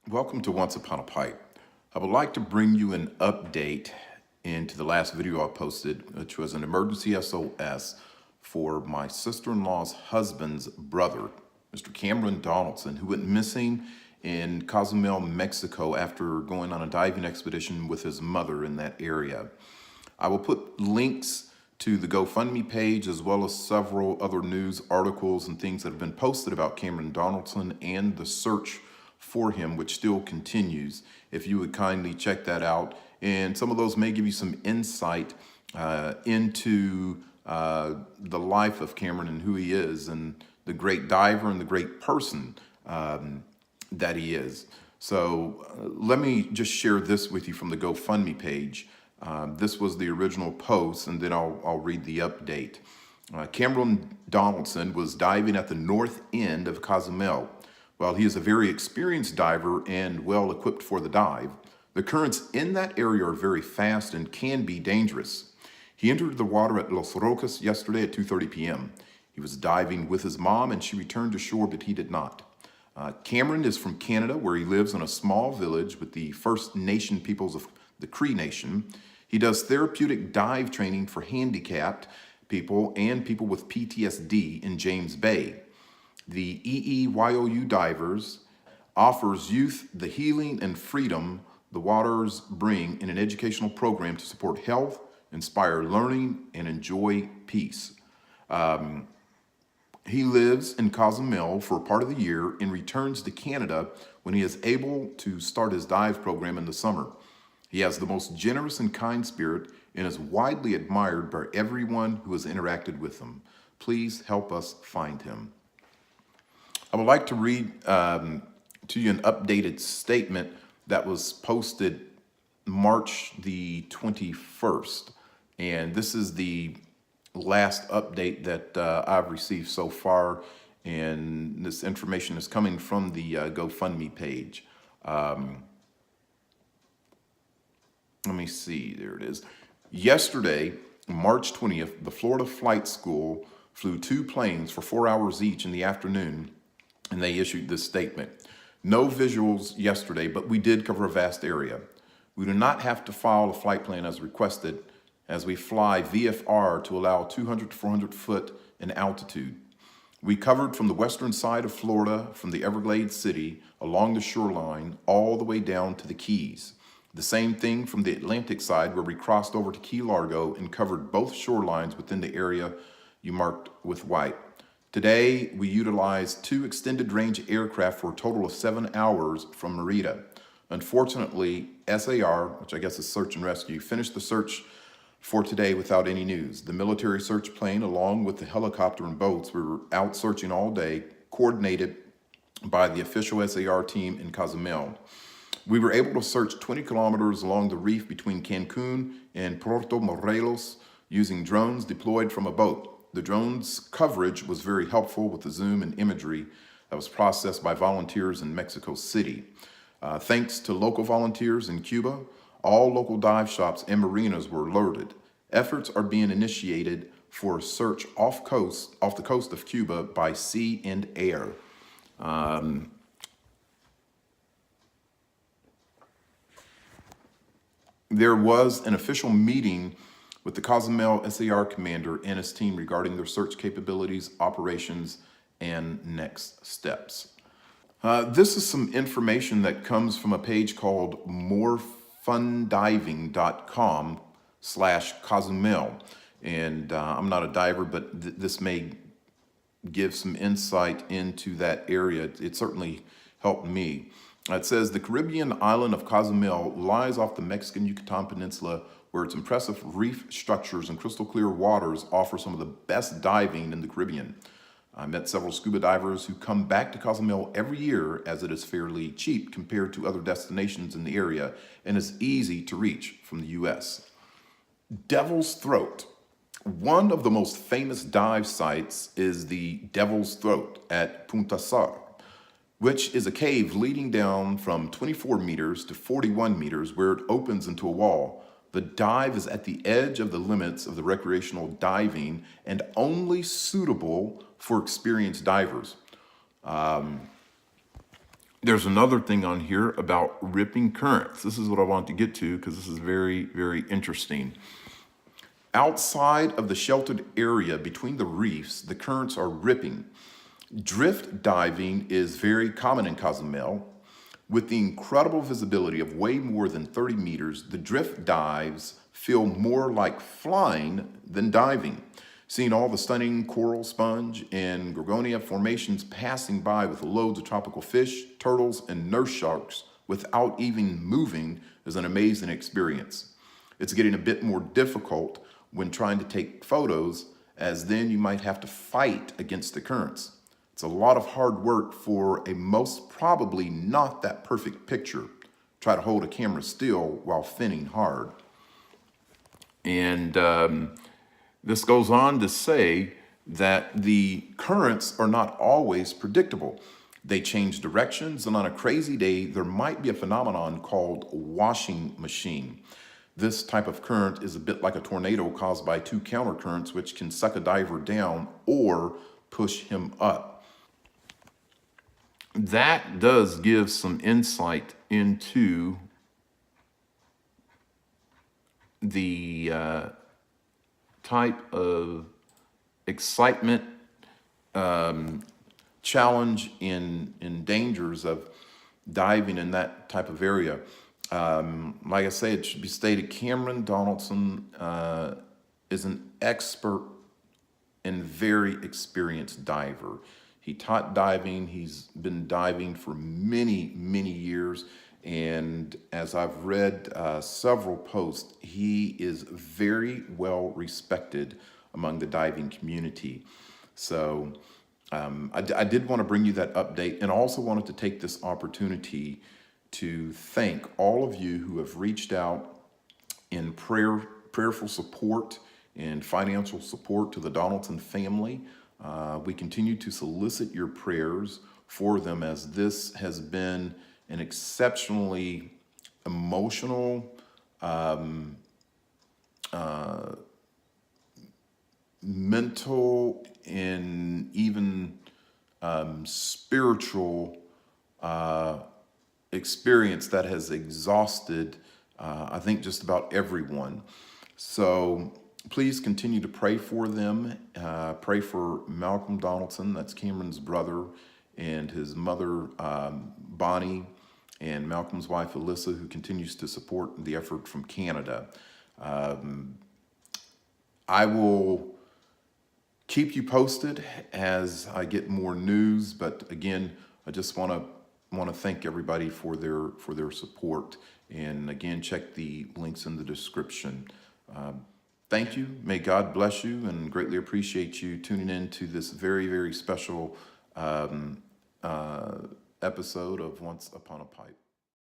Welcome to Once Upon a Pipe. I would like to bring you an update into the last video I posted, which was an emergency SOS for my sister-in-law's husband's brother, Mr. Malcolm Donaldson, who went missing in Cozumel, Mexico after going on a diving expedition with his mother in that area. I will put links to the GoFundMe page as well as several other news articles and things that have been posted about Malcolm Donaldson and the search for him, which still continues. If you would kindly check that out, and some of those may give you some insight into the life of Cameron and who he is, and the great diver and the great person that he is. So let me just share this with you from the GoFundMe page. This was the original post, and then I'll read the update. Malcolm Donaldson was diving at the north end of Cozumel. While he is a very experienced diver and well equipped for the dive, the currents in that area are very fast and can be dangerous. He entered the water at Los Rocas yesterday at 2:30 p.m. He was diving with his mom and she returned to shore, but he did not. Cameron is from Canada, where he lives in a small village with the First Nation peoples of the Cree Nation. He does therapeutic dive training for handicapped people and people with PTSD in James Bay. The EEYOU Divers offers youth the healing and freedom the waters bring in an educational program to support health, inspire learning, and enjoy peace. He lives in Cozumel for part of the year and returns to Canada when he is able to start his dive program in the summer. He has the most generous and kind spirit and is widely admired by everyone who has interacted with him. Please help us find him. I would like to read to you an updated statement that was posted March the 21st. And this is the last update that I've received so far. And this information is coming from the GoFundMe page. Let me see, there it is. Yesterday, March 20th, the Florida Flight School flew 2 planes for 4 hours each in the afternoon, and they issued this statement. No visuals yesterday, but we did cover a vast area. We do not have to file a flight plan as requested, as we fly VFR to allow 200 to 400 foot in altitude. We covered from the western side of Florida, from the Everglades City, along the shoreline, all the way down to the Keys. The same thing from the Atlantic side, where we crossed over to Key Largo and covered both shorelines within the area you marked with white. Today, we utilized 2 extended range aircraft for a total of 7 hours from Merida. Unfortunately, SAR, which I guess is search and rescue, finished the search for today without any news. The military search plane, along with the helicopter and boats, we were out searching all day, coordinated by the official SAR team in Cozumel. We were able to search 20 kilometers along the reef between Cancun and Puerto Morelos using drones deployed from a boat. The drone's coverage was very helpful with the zoom and imagery that was processed by volunteers in Mexico City. Thanks to local volunteers in Cuba, all local dive shops and marinas were alerted. Efforts are being initiated for a search off the coast of Cuba by sea and air. There was an official meeting with the Cozumel SAR commander and his team regarding their search capabilities, operations, and next steps. This is some information that comes from a page called morefundiving.com/Cozumel. And I'm not a diver, but this may give some insight into that area. It certainly helped me. It says the Caribbean island of Cozumel lies off the Mexican Yucatan Peninsula, where its impressive reef structures and crystal clear waters offer some of the best diving in the Caribbean. I met several scuba divers who come back to Cozumel every year, as it is fairly cheap compared to other destinations in the area and is easy to reach from the US. Devil's Throat. One of the most famous dive sites is the Devil's Throat at Punta Sar, which is a cave leading down from 24 meters to 41 meters, where it opens into a wall. The dive is at the edge of the limits of the recreational diving and only suitable for experienced divers. There's another thing on here about ripping currents. This is what I want to get to because this is very, very interesting. Outside of the sheltered area between the reefs, the currents are ripping. Drift diving is very common in Cozumel. With the incredible visibility of way more than 30 meters, the drift dives feel more like flying than diving. Seeing all the stunning coral, sponge, and gorgonia formations passing by with loads of tropical fish, turtles, and nurse sharks without even moving is an amazing experience. It's getting a bit more difficult when trying to take photos, as then you might have to fight against the currents. It's a lot of hard work for a most probably not that perfect picture. Try to hold a camera still while finning hard. And this goes on to say that the currents are not always predictable. They change directions, and on a crazy day, there might be a phenomenon called washing machine. This type of current is a bit like a tornado caused by two countercurrents, which can suck a diver down or push him up. That does give some insight into the type of excitement, challenge, and dangers of diving in that type of area. Like I say, it should be stated, Cameron Donaldson is an expert and very experienced diver. He taught diving. He's been diving for many, many years. And as I've read several posts, he is very well respected among the diving community. So I did want to bring you that update, and also wanted to take this opportunity to thank all of you who have reached out in prayerful support and financial support to the Donaldson family. We continue to solicit your prayers for them, as this has been an exceptionally emotional, mental, and even spiritual experience that has exhausted, I think, just about everyone. So please continue to pray for them. Pray for Malcolm Donaldson, that's Cameron's brother, and his mother, Bonnie, and Malcolm's wife, Alyssa, who continues to support the effort from Canada. I will keep you posted as I get more news, but again, I just want to thank everybody for their support. And again, check the links in the description. Thank you. May God bless you, and greatly appreciate you tuning in to this very, very special episode of Once Upon a Pipe.